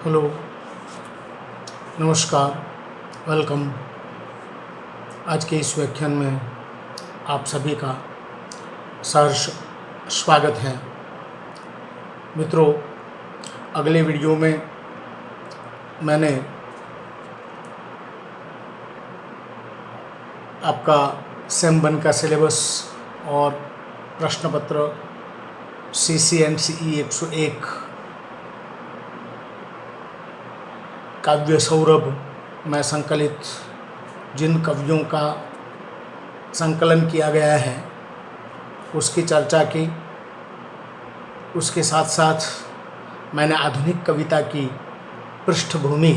Hello, नमस्कार, welcome. आज के इस व्याख्यान में आप सभी का सहर्ष स्वागत है। मित्रों, अगले वीडियो में मैंने आपका सेम 1 का सिलेबस और प्रश्न पत्र CCNCE 101 काव्य सौरभ में संकलित जिन कवियों का संकलन किया गया है उसकी चर्चा की। उसके साथ साथ मैंने आधुनिक कविता की पृष्ठभूमि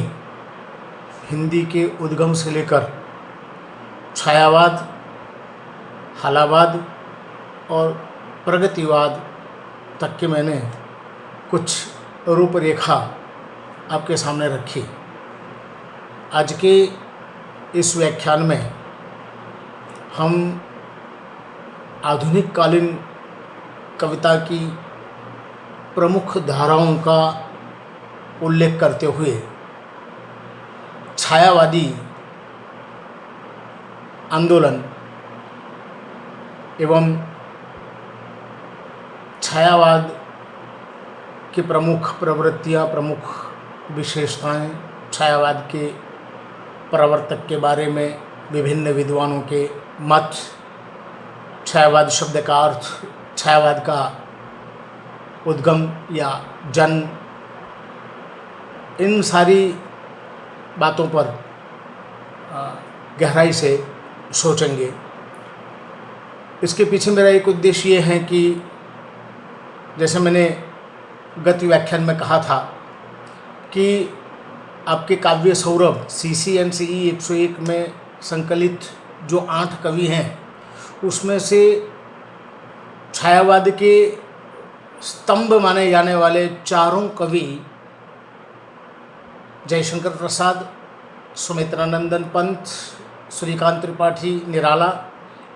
हिंदी के उद्गम से लेकर छायावाद, हालावाद और प्रगतिवाद तक की मैंने कुछ रूपरेखा आपके सामने रखी। आज के इस व्याख्यान में हम आधुनिक कालीन कविता की प्रमुख धाराओं का उल्लेख करते हुए छायावादी आंदोलन एवं छायावाद की प्रमुख प्रवृत्तियाँ, प्रमुख विशेषताएं, छायावाद के प्रवर्तक के बारे में विभिन्न विद्वानों के मत, छायावाद शब्द का अर्थ, छायावाद का उद्गम या जन्म, इन सारी बातों पर गहराई से सोचेंगे। इसके पीछे मेरा एक उद्देश्य ये है कि जैसे मैंने गत व्याख्यान में कहा था कि आपके काव्य सौरभ CCNCE 101 में संकलित जो 8 कवि हैं उसमें से छायावाद के स्तंभ माने जाने वाले 4 कवि जयशंकर प्रसाद, सुमित्रानंदन पंत, सूर्यकांत त्रिपाठी निराला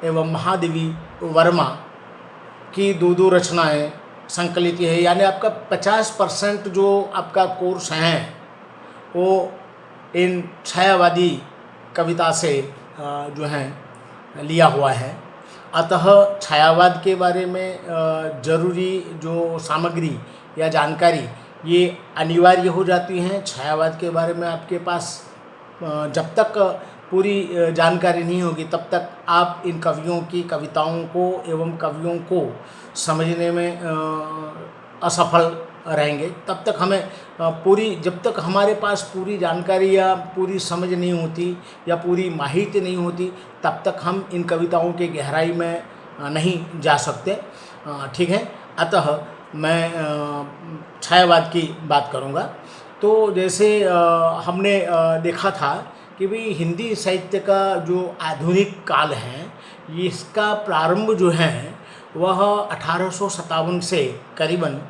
एवं महादेवी वर्मा की 2 रचनाएं संकलित है। यानी आपका 50% जो आपका कोर्स है वो इन छायावादी कविता से जो है लिया हुआ है। अतः छायावाद के बारे में ज़रूरी जो सामग्री या जानकारी ये अनिवार्य हो जाती हैं। छायावाद के बारे में आपके पास जब तक पूरी जानकारी नहीं होगी तब तक आप इन कवियों की कविताओं को एवं कवियों को समझने में असफल रहेंगे। तब तक हमें जब तक हमारे पास पूरी जानकारी या पूरी समझ नहीं होती या पूरी माहिती नहीं होती तब तक हम इन कविताओं के गहराई में नहीं जा सकते। ठीक है, अतः मैं छायावाद की बात करूँगा। तो जैसे हमने देखा था कि भाई हिंदी साहित्य का जो आधुनिक काल है इसका प्रारंभ जो है वह 1857 से करीबन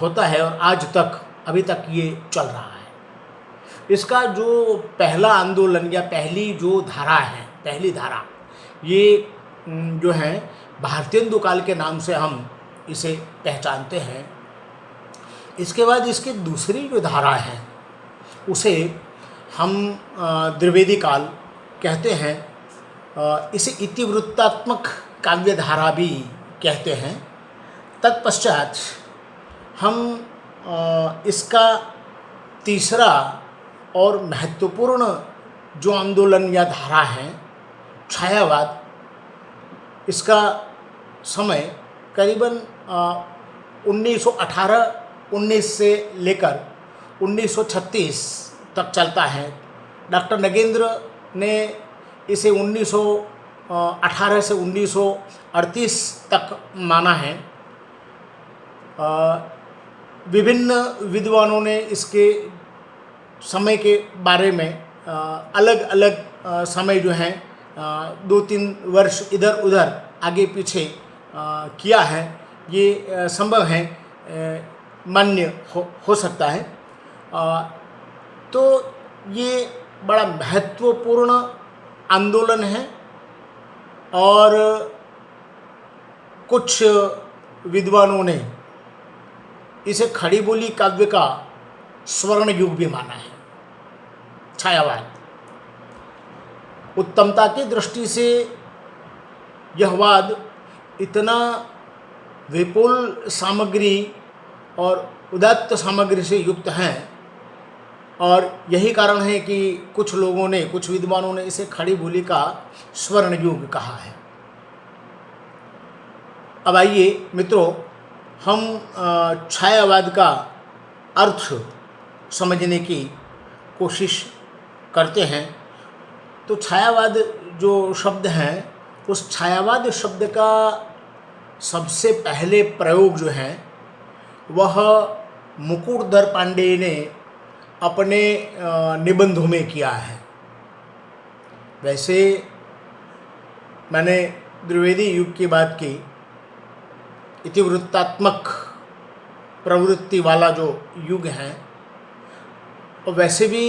होता है और आज तक अभी तक ये चल रहा है। इसका जो पहला आंदोलन या पहली जो धारा है, पहली धारा ये जो है भारतेंदु काल के नाम से हम इसे पहचानते हैं। इसके बाद इसकी दूसरी जो धारा है उसे हम द्विवेदी काल कहते हैं। इसे इतिवृत्तात्मक काव्य धारा भी कहते हैं। तत्पश्चात हम इसका तीसरा और महत्वपूर्ण जो आंदोलन या धारा है छायावाद, इसका समय करीबन 1918-19 से लेकर 1936 तक चलता है। डॉक्टर नगेंद्र ने इसे 1918 से 1938 तक माना है। विभिन्न विद्वानों ने इसके समय के बारे में अलग अलग समय जो हैं 2-3 वर्ष इधर उधर आगे पीछे किया है। ये संभव है, मान्य हो सकता है। तो ये बड़ा महत्वपूर्ण आंदोलन है और कुछ विद्वानों ने इसे खड़ी बोली काव्य का स्वर्ण युग भी माना है। छायावाद उत्तमता की दृष्टि से यह वाद इतना विपुल सामग्री और उदात्त सामग्री से युक्त हैं, और यही कारण है कि कुछ लोगों ने, कुछ विद्वानों ने इसे खड़ी बोली का स्वर्ण युग कहा है। अब आइए मित्रों, हम छायावाद का अर्थ समझने की कोशिश करते हैं। तो छायावाद जो शब्द हैं, उस छायावाद शब्द का सबसे पहले प्रयोग जो है वह मुकुटधर पांडे ने अपने निबंधों में किया है। वैसे मैंने द्विवेदी युग की बात की, इतिवृत्तात्मक प्रवृत्ति वाला जो युग है, और वैसे भी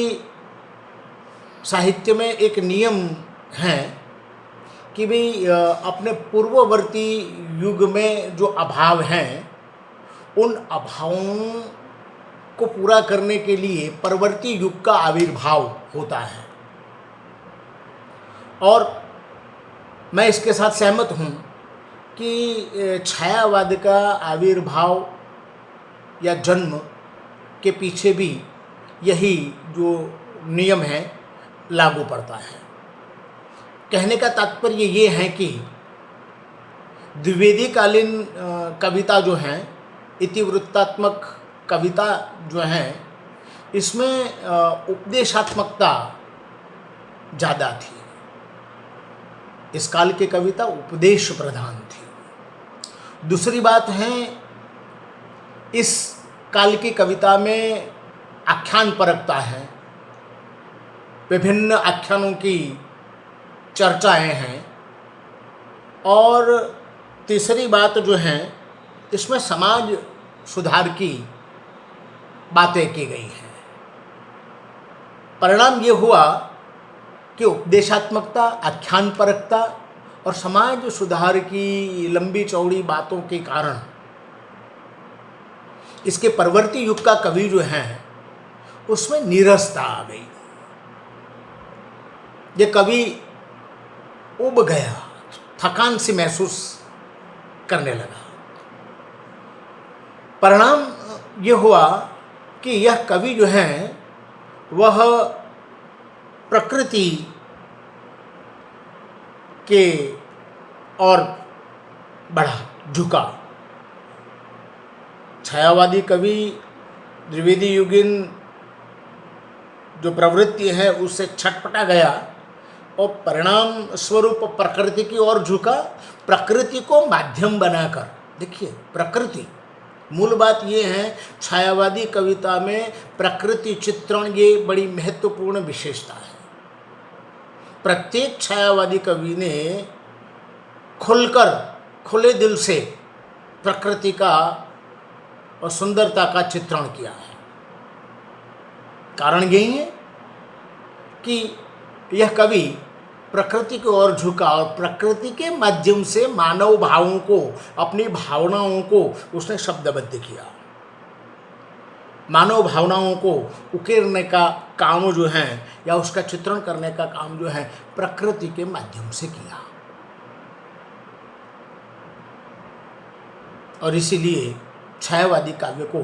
साहित्य में एक नियम है कि भाई अपने पूर्ववर्ती युग में जो अभाव हैं, उन अभावों को पूरा करने के लिए परवर्ती युग का आविर्भाव होता है। और मैं इसके साथ सहमत हूँ कि छायावाद का आविर्भाव या जन्म के पीछे भी यही जो नियम है लागू पड़ता है। कहने का तात्पर्य ये है कि द्विवेदी कालीन कविता जो हैं, इतिवृत्तात्मक कविता जो हैं, इसमें उपदेशात्मकता ज़्यादा थी। इस काल की कविता उपदेश प्रधान थी। दूसरी बात है, इस काल की कविता में आख्यान परकता है, विभिन्न आख्यानों की चर्चाएं हैं। और तीसरी बात जो है, इसमें समाज सुधार की बातें की गई हैं। परिणाम ये हुआ कि उपदेशात्मकता, आख्यान परकता और समाज सुधार की लंबी चौड़ी बातों के कारण इसके परवर्ती युग का कवि जो है उसमें नीरसता आ गई। ये कवि उब गया, थकान सी महसूस करने लगा। परिणाम ये हुआ कि यह कवि जो है वह प्रकृति के और बढ़ा, झुका। छायावादी कवि द्विवेदी युगीन जो प्रवृत्ति है उससे छटपटा गया और परिणाम स्वरूप प्रकृति की ओर झुका। प्रकृति को माध्यम बनाकर, देखिए प्रकृति, मूल बात ये है छायावादी कविता में प्रकृति चित्रण ये बड़ी महत्वपूर्ण विशेषता है। प्रत्येक छायावादी कवि ने खुलकर, खुले दिल से प्रकृति का और सुंदरता का चित्रण किया है। कारण यही है कि यह कवि प्रकृति की ओर झुका और प्रकृति के माध्यम से मानव भावों को, अपनी भावनाओं को उसने शब्दबद्ध किया। मानव भावनाओं को उकेरने का काम जो है या उसका चित्रण करने का काम जो है प्रकृति के माध्यम से किया। और इसीलिए छायावादी काव्य को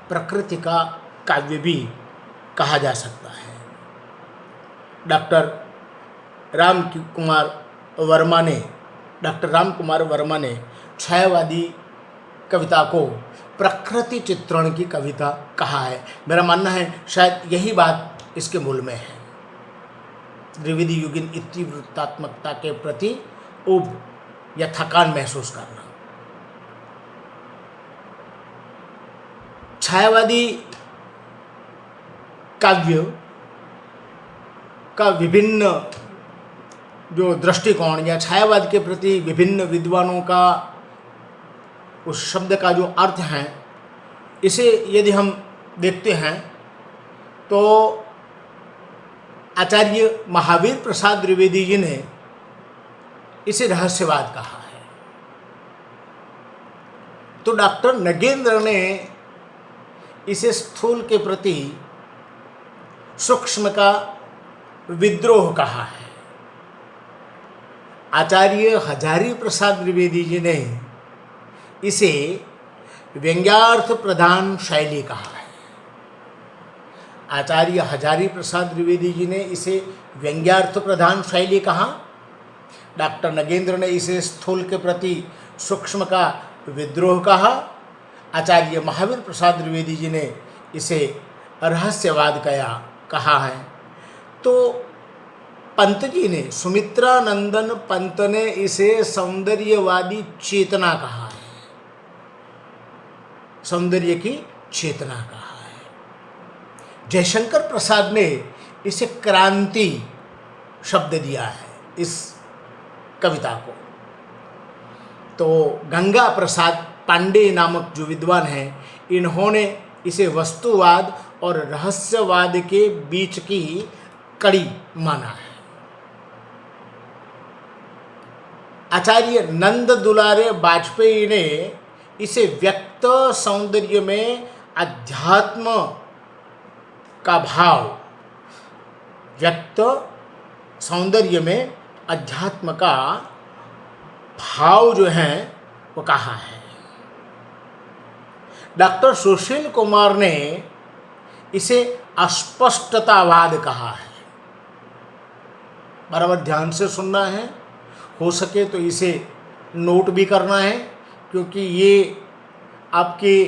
प्रकृति का काव्य भी कहा जा सकता है। डॉक्टर राम कुमार वर्मा ने छायावादी कविता को प्रकृति चित्रण की कविता कहा है। मेरा मानना है शायद यही बात इसके मूल में है। द्विवेदी युगीन इतिवृत्तात्मकता के प्रति उब या थकान महसूस करना। छायावादी काव्य का विभिन्न जो दृष्टिकोण या छायावाद के प्रति विभिन्न विद्वानों का उस शब्द का जो अर्थ है, इसे यदि हम देखते हैं तो आचार्य महावीर प्रसाद द्विवेदी जी ने इसे रहस्यवाद कहा है। तो डॉक्टर नगेंद्र ने इसे स्थूल के प्रति सूक्ष्म का विद्रोह कहा है। आचार्य हजारी प्रसाद द्विवेदी जी ने इसे व्यंग्यार्थ प्रधान शैली कहा है। आचार्य हजारी प्रसाद द्विवेदी जी ने इसे व्यंग्यार्थ प्रधान शैली कहा। डॉक्टर नगेंद्र ने इसे स्थूल के प्रति सूक्ष्म का विद्रोह कहा। आचार्य महावीर प्रसाद द्विवेदी जी ने इसे रहस्यवाद कहा है। तो पंत जी ने, सुमित्रानंदन पंत ने इसे सौंदर्यवादी चेतना कहा है, सौंदर्य की चेतना कहा है। जयशंकर प्रसाद ने इसे क्रांति शब्द दिया है इस कविता को। तो गंगा प्रसाद पांडे नामक जो विद्वान हैं, इन्होंने इसे वस्तुवाद और रहस्यवाद के बीच की कड़ी माना है। आचार्य नंद दुलारे वाजपेयी ने इसे व्यक्त सौंदर्य में अध्यात्म का भाव, व्यक्त सौंदर्य में अध्यात्म का भाव जो है वो कहा है। डॉक्टर सुशील कुमार ने इसे अस्पष्टतावाद कहा है। बराबर ध्यान से सुनना है, हो सके तो इसे नोट भी करना है, क्योंकि ये आपकी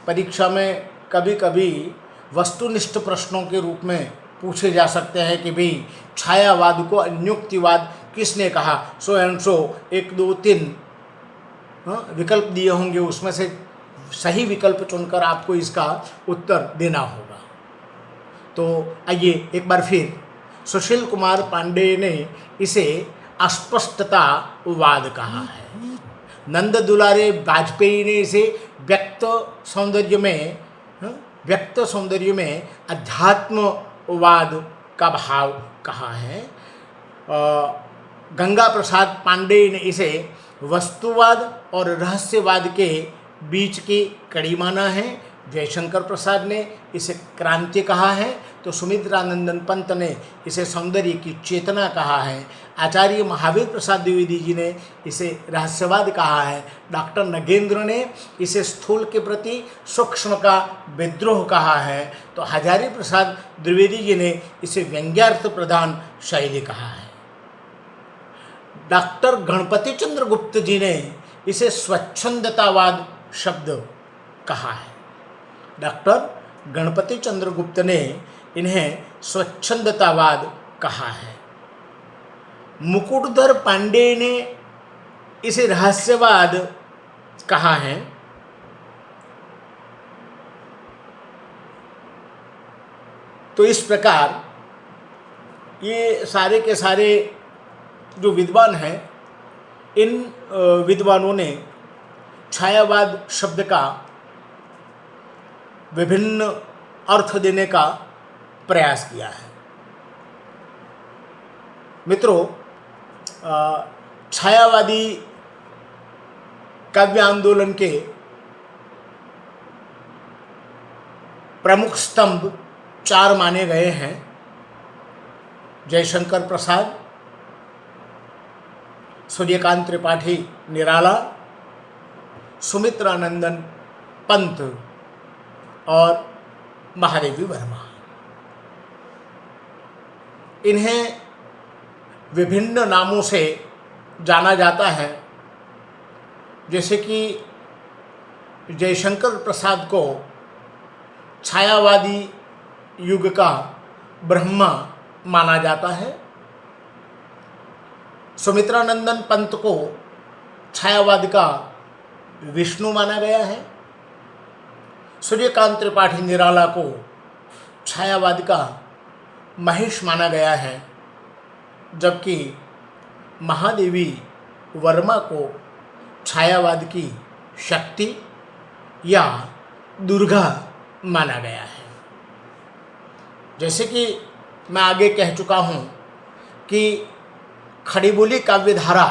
परीक्षा में कभी कभी वस्तुनिष्ठ प्रश्नों के रूप में पूछे जा सकते हैं कि भाई छायावाद को अन्युक्तिवाद किसने कहा, सो एंड सो 1 2 3 विकल्प दिए होंगे, उसमें से सही विकल्प चुनकर आपको इसका उत्तर देना होगा। तो आइए एक बार फिर, सुशील कुमार पांडे ने इसे अस्पष्टतावाद कहा है। नंद दुलारे वाजपेयी ने इसे व्यक्त सौंदर्य में अध्यात्मवाद का भाव कहा है। गंगा प्रसाद पांडे ने इसे वस्तुवाद और रहस्यवाद के बीच की कड़ी माना है। जयशंकर प्रसाद ने इसे क्रांति कहा है। तो सुमित्रानंदन पंत ने इसे सौंदर्य की चेतना कहा है। आचार्य महावीर प्रसाद द्विवेदी जी ने इसे रहस्यवाद कहा है। डॉक्टर नगेंद्र ने इसे स्थूल के प्रति सूक्ष्म का विद्रोह कहा है। तो हजारी प्रसाद द्विवेदी जी ने इसे व्यंग्यार्थ प्रधान शैली कहा है। डॉक्टर गणपति चंद्र गुप्त जी ने इसे स्वच्छंदतावाद शब्द कहा है। डॉक्टर गणपति चंद्र गुप्त ने इन्हें स्वच्छंदतावाद कहा है। मुकुटधर पांडे ने इसे रहस्यवाद कहा है। तो इस प्रकार ये सारे के सारे जो विद्वान हैं, इन विद्वानों ने छायावाद शब्द का विभिन्न अर्थ देने का प्रयास किया है। मित्रों, छायावादी काव्य आंदोलन के प्रमुख स्तंभ 4 माने गए हैं। जयशंकर प्रसाद, सूर्यकांत त्रिपाठी निराला, सुमित्रानंदन पंत और महादेवी वर्मा। इन्हें विभिन्न नामों से जाना जाता है। जैसे कि जयशंकर प्रसाद को छायावादी युग का ब्रह्मा माना जाता है। सुमित्रानंदन पंत को छायावाद का विष्णु माना गया है। सूर्यकांत त्रिपाठी निराला को छायावाद का महेश माना गया है, जबकि महादेवी वर्मा को छायावाद की शक्ति या दुर्गा माना गया है। जैसे कि मैं आगे कह चुका हूँ कि खड़ी बोली काव्यधारा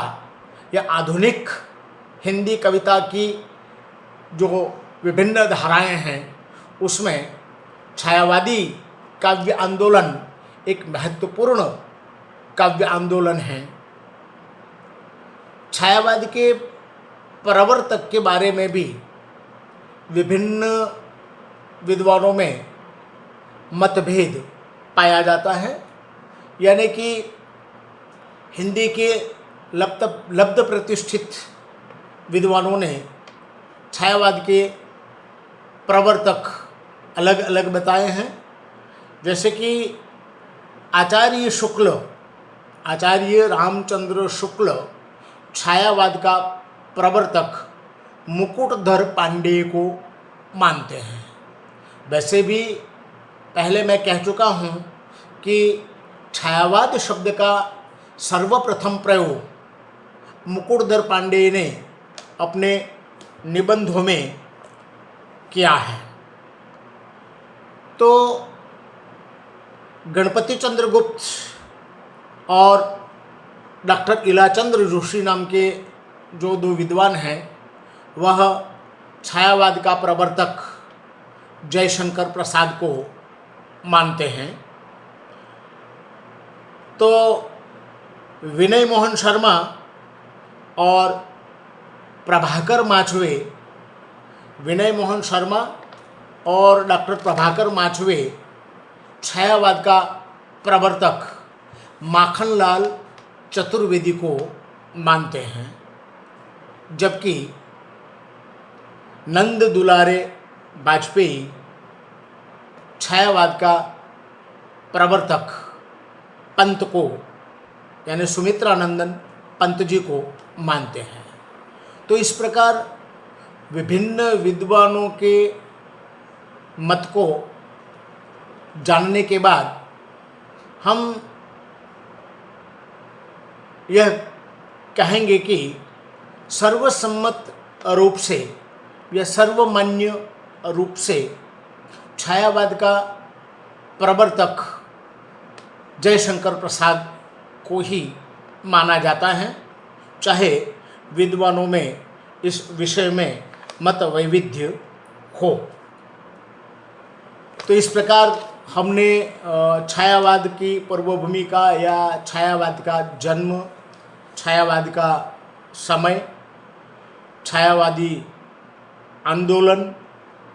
या आधुनिक हिंदी कविता की जो विभिन्न धाराएं हैं, उसमें छायावादी काव्य आंदोलन एक महत्वपूर्ण काव्य आंदोलन है। छायावाद के प्रवर्तक के बारे में भी विभिन्न विद्वानों में मतभेद पाया जाता है, यानी कि हिंदी के लब्ध प्रतिष्ठित विद्वानों ने छायावाद के प्रवर्तक अलग अलग बताए हैं। जैसे कि आचार्य रामचंद्र शुक्ल छायावाद का प्रवर्तक मुकुटधर पांडेय को मानते हैं। वैसे भी पहले मैं कह चुका हूँ कि छायावाद शब्द का सर्वप्रथम प्रयोग मुकुटधर पांडेय ने अपने निबंधों में किया है। तो गणपति चंद्र गुप्त और डॉक्टर इलाचंद्र जोशी नाम के जो दो विद्वान हैं, वह छायावाद का प्रवर्तक जयशंकर प्रसाद को मानते हैं। तो विनय मोहन शर्मा और प्रभाकर माचवे, विनय मोहन शर्मा और डॉक्टर प्रभाकर माचवे छायावाद का प्रवर्तक माखनलाल चतुर्वेदी को मानते हैं, जबकि नंद दुलारे वाजपेयी छायावाद का प्रवर्तक पंत को, यानी सुमित्रानंदन पंत जी को मानते हैं। तो इस प्रकार विभिन्न विद्वानों के मत को जानने के बाद हम यह कहेंगे कि सर्वसम्मत रूप से या सर्वमान्य रूप से छायावाद का प्रवर्तक जयशंकर प्रसाद को ही माना जाता है, चाहे विद्वानों में इस विषय में मत वैविध्य हो। तो इस प्रकार हमने छायावाद की पूर्वभूमिका या छायावाद का जन्म, छायावाद का समय, छायावादी आंदोलन,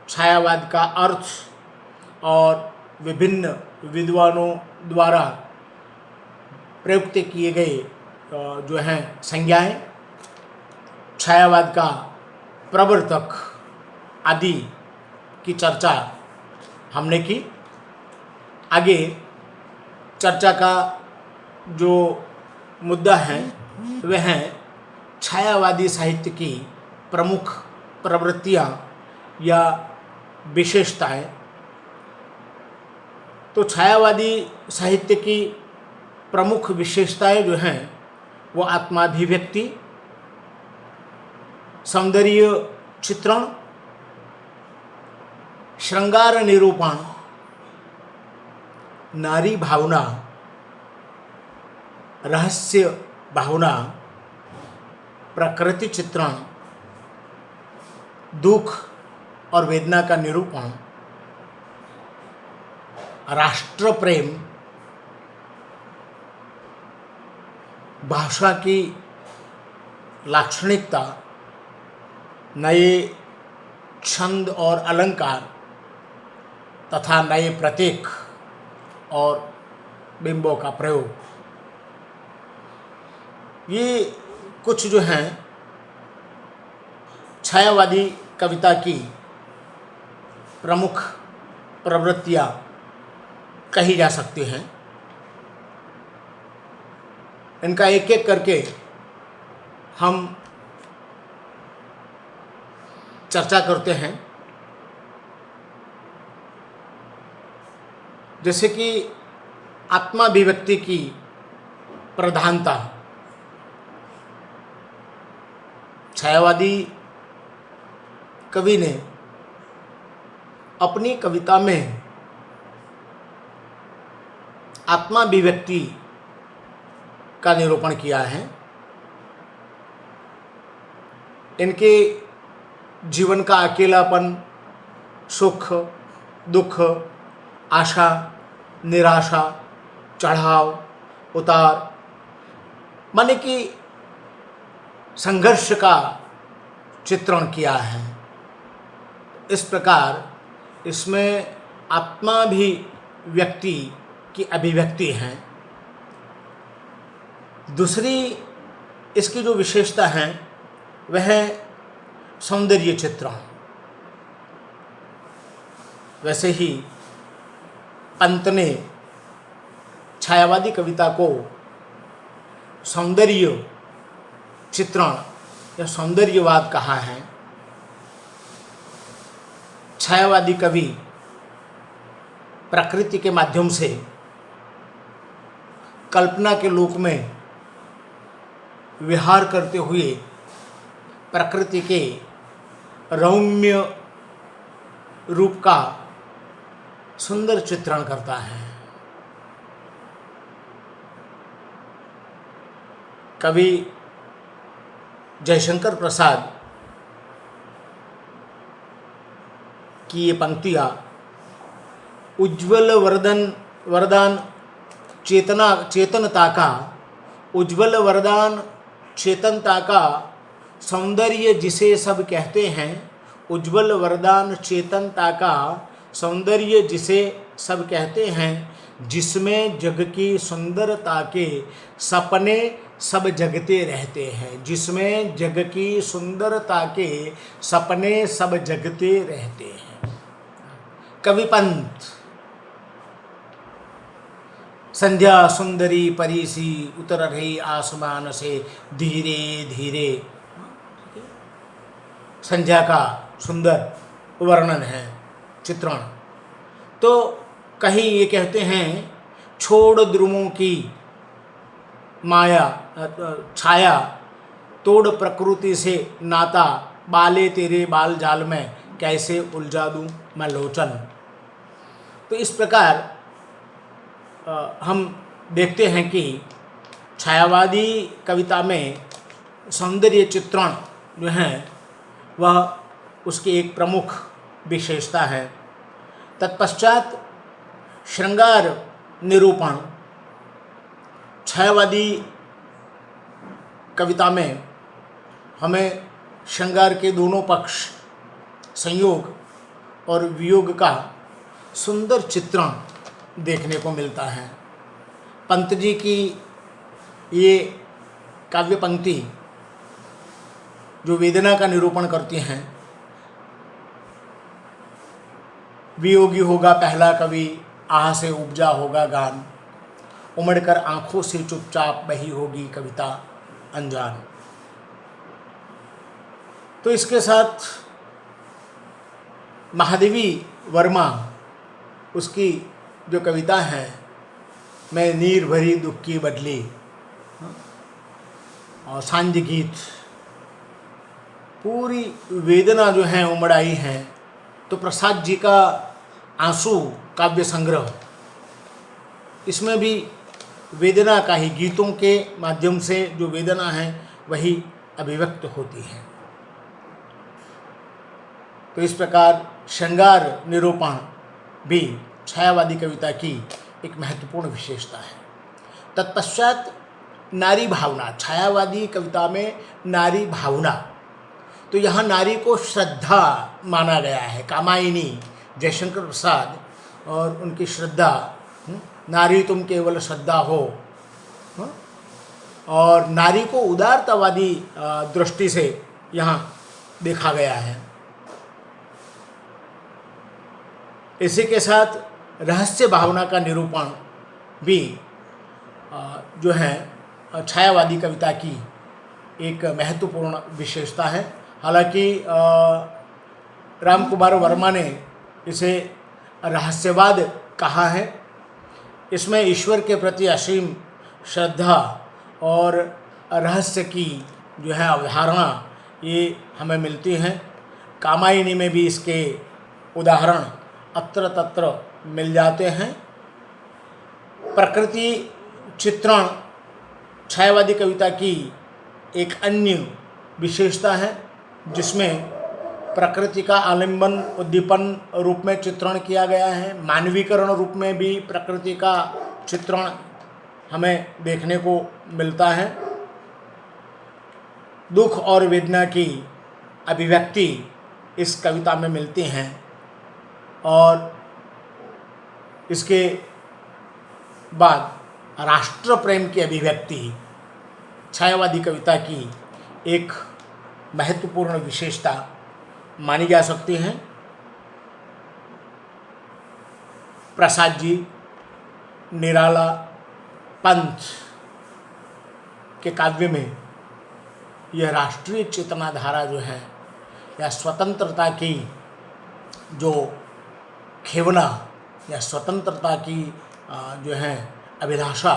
छायावाद का अर्थ और विभिन्न विद्वानों द्वारा प्रयुक्त किए गए जो हैं संज्ञाएं, छायावाद का प्रवर्तक आदि की चर्चा हमने की। आगे चर्चा का जो मुद्दा है वह है छायावादी साहित्य की प्रमुख प्रवृत्तियाँ या विशेषताएं। तो छायावादी साहित्य की प्रमुख विशेषताएं जो हैं वो आत्माभिव्यक्ति, सौंदर्य चित्रण, श्रृंगार निरूपण, नारी भावना, रहस्य भावना, प्रकृति चित्रण, दुख और वेदना का निरूपण, राष्ट्र प्रेम, भाषा की लाक्षणिकता, नए छंद और अलंकार तथा नए प्रतीक और बिंबों का प्रयोग, ये कुछ जो हैं छायावादी कविता की प्रमुख प्रवृत्तियाँ कही जा सकती हैं। इनका एक एक करके हम चर्चा करते हैं। जैसे कि आत्माभिव्यक्ति की प्रधानता, छायावादी कवि ने अपनी कविता में आत्माभिव्यक्ति का निरूपण किया है। इनके जीवन का अकेलापन, सुख, दुख, आशा, निराशा, चढ़ाव उतार, माने कि संघर्ष का चित्रण किया है। इस प्रकार इसमें आत्मा भी व्यक्ति की अभिव्यक्ति है। दूसरी इसकी जो विशेषता है वह है सौंदर्य चित्रण। वैसे ही पंत ने छायावादी कविता को सौंदर्य चित्रण या सौंदर्यवाद कहा है। छायावादी कवि प्रकृति के माध्यम से कल्पना के लोक में विहार करते हुए प्रकृति के रौम्य रूप का सुंदर चित्रण करता है। कवि जयशंकर प्रसाद की ये पंक्तियाँ उज्ज्वल वरदान चेतनता का, उज्ज्वल वरदान चेतनता का सौंदर्य जिसे सब कहते हैं, उज्ज्वल वरदान चेतनता का सौंदर्य जिसे सब कहते हैं, जिसमें जग की सुंदरता के सपने सब जगते रहते हैं, जिसमें जग की सुंदरता के सपने सब जगते रहते हैं। कवि पंत संध्या सुंदरी परीसी उतर रही आसमान से धीरे धीरे, संध्या का सुंदर वर्णन है, चित्रण। तो कहीं ये कहते हैं छोड़ द्रुमों की माया छाया, तोड़ प्रकृति से नाता, बाले तेरे बाल जाल में कैसे उलझा दूं मैं लोचन। तो इस प्रकार हम देखते हैं कि छायावादी कविता में सौंदर्य चित्रण जो है वह उसकी एक प्रमुख विशेषता है। तत्पश्चात श्रृंगार निरूपण। छायावादी कविता में हमें श्रृंगार के दोनों पक्ष, संयोग और वियोग का सुंदर चित्रण देखने को मिलता है। पंत जी की ये काव्य पंक्ति जो वेदना का निरूपण करती हैं, वियोगी होगा पहला कवि, आह से उपजा होगा गान, उमड़कर आंखों से चुपचाप बही होगी कविता अनजान। तो इसके साथ महादेवी वर्मा उसकी जो कविता है, मैं नीर भरी दुख की बदली और सांझ गीत, पूरी वेदना जो है उमड़ाई है। तो प्रसाद जी का आंसू काव्य संग्रह, इसमें भी वेदना का ही, गीतों के माध्यम से जो वेदना है वही अभिव्यक्त होती है। तो इस प्रकार श्रृंगार निरूपण भी छायावादी कविता की एक महत्वपूर्ण विशेषता है। तत्पश्चात नारी भावना। छायावादी कविता में नारी भावना, तो यहाँ नारी को श्रद्धा माना गया है। कामायनी जयशंकर प्रसाद और उनकी श्रद्धा, नारी तुम केवल श्रद्धा हो, और नारी को उदारतावादी दृष्टि से यहाँ देखा गया है। इसी के साथ रहस्य भावना का निरूपण भी जो है छायावादी कविता की एक महत्वपूर्ण विशेषता है। हालांकि राम कुमार वर्मा ने इसे रहस्यवाद कहा है। इसमें ईश्वर के प्रति असीम श्रद्धा और रहस्य की जो है अवधारणा ये हमें मिलती हैं। कामायनी में भी इसके उदाहरण अत्र तत्र मिल जाते हैं। प्रकृति चित्रण छायावादी कविता की एक अन्य विशेषता है, जिसमें प्रकृति का आलिंबन उद्दीपन रूप में चित्रण किया गया है, मानवीकरण रूप में भी प्रकृति का चित्रण हमें देखने को मिलता है। दुख और वेदना की अभिव्यक्ति इस कविता में मिलती हैं और इसके बाद राष्ट्र प्रेम की अभिव्यक्ति छायावादी कविता की एक महत्वपूर्ण विशेषता मानी जा सकती है। प्रसाद जी निराला पंथ के काव्य में यह राष्ट्रीय चेतना धारा जो है या स्वतंत्रता की जो खेवना या स्वतंत्रता की जो है अभिलाषा,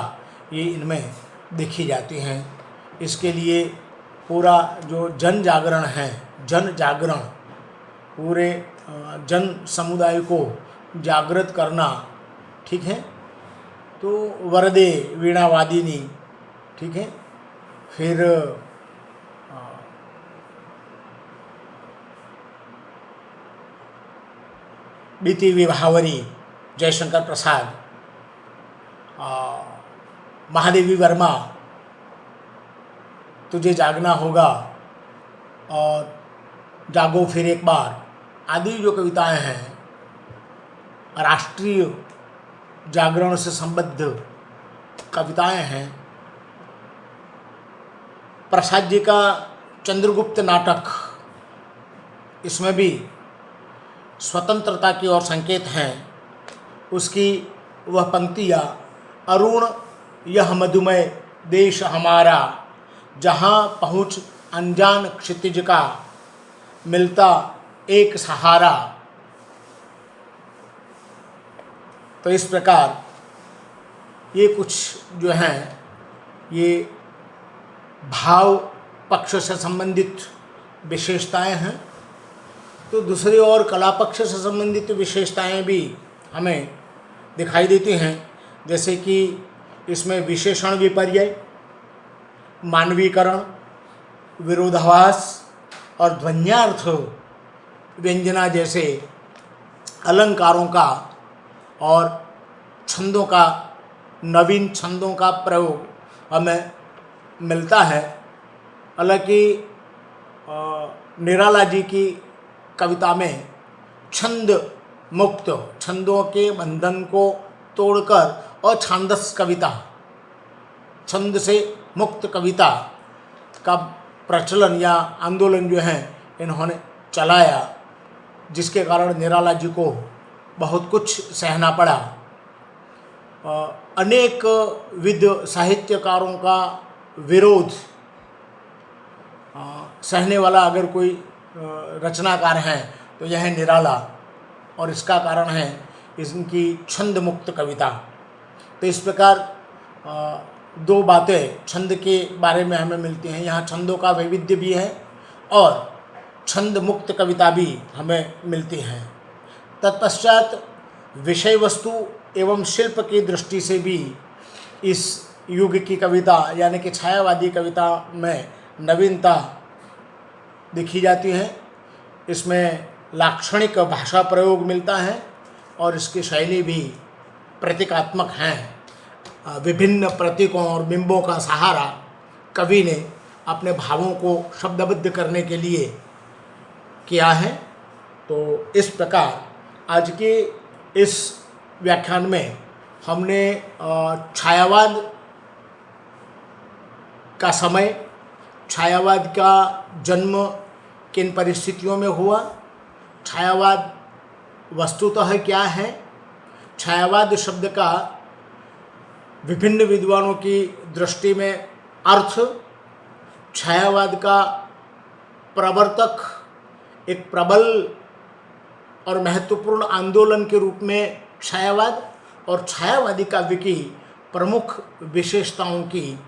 ये इनमें देखी जाती हैं। इसके लिए पूरा जो जन जागरण है, जन जागरण, पूरे जन समुदाय को जागृत करना, ठीक है। तो वरदे वीणा वादिनी, ठीक है। फिर बीती विभावरी जयशंकर प्रसाद, महादेवी वर्मा तुझे जागना होगा और जागो फिर एक बार आदि जो कविताएं हैं राष्ट्रीय जागरण से संबद्ध कविताएं हैं। प्रसाद जी का चंद्रगुप्त नाटक, इसमें भी स्वतंत्रता की ओर संकेत हैं। उसकी वह पंक्तियाँ, अरुण यह मधुमय देश हमारा, जहाँ पहुँच अनजान क्षितिज का, मिलता एक सहारा। तो इस प्रकार ये कुछ जो हैं ये भाव पक्ष से संबंधित विशेषताएं हैं। तो दूसरी ओर कला पक्ष से संबंधित विशेषताएं भी हमें दिखाई देती हैं, जैसे कि इसमें विशेषण विपर्यय, मानवीकरण, विरोधाभास और ध्वन्यार्थ व्यंजना जैसे अलंकारों का और छंदों का, नवीन छंदों का प्रयोग हमें मिलता है। हालांकि निराला जी की कविता में छंद मुक्त, छंदों के बंधन को तोड़कर और छांदस कविता, छंद से मुक्त कविता का प्रचलन या आंदोलन जो है इन्होंने चलाया, जिसके कारण निराला जी को बहुत कुछ सहना पड़ा। अनेक विध साहित्यकारों का विरोध सहने वाला अगर कोई रचनाकार है तो यह है निराला, और इसका कारण है इनकी छंद मुक्त कविता। तो इस प्रकार दो बातें छंद के बारे में हमें मिलती हैं। यहाँ छंदों का वैविध्य भी है और छंद मुक्त कविता भी हमें मिलती हैं। तत्पश्चात विषय वस्तु एवं शिल्प की दृष्टि से भी इस युग की कविता यानी कि छायावादी कविता में नवीनता देखी जाती है। इसमें लाक्षणिक भाषा प्रयोग मिलता है और इसकी शैली भी प्रतीकात्मक हैं। विभिन्न प्रतीकों और बिंबों का सहारा कवि ने अपने भावों को शब्दबद्ध करने के लिए किया है। तो इस प्रकार आज के इस व्याख्यान में हमने छायावाद का समय, छायावाद का जन्म किन परिस्थितियों में हुआ, छायावाद वस्तुतः क्या है, छायावाद शब्द का विभिन्न विद्वानों की दृष्टि में अर्थ, छायावाद का प्रवर्तक एक प्रबल और महत्वपूर्ण आंदोलन के रूप में छायावाद, और छायावादी काव्य की प्रमुख विशेषताओं की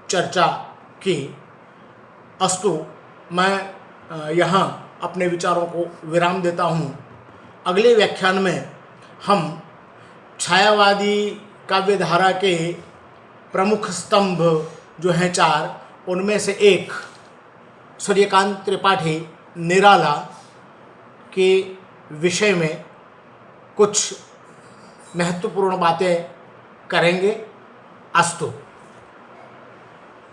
चर्चा की। अस्तु, मैं यहाँ अपने विचारों को विराम देता हूँ। अगले व्याख्यान में हम छायावादी काव्य धारा के प्रमुख स्तंभ जो हैं चार, उनमें से एक सूर्यकांत त्रिपाठी निराला के विषय में कुछ महत्वपूर्ण बातें करेंगे। अस्तु।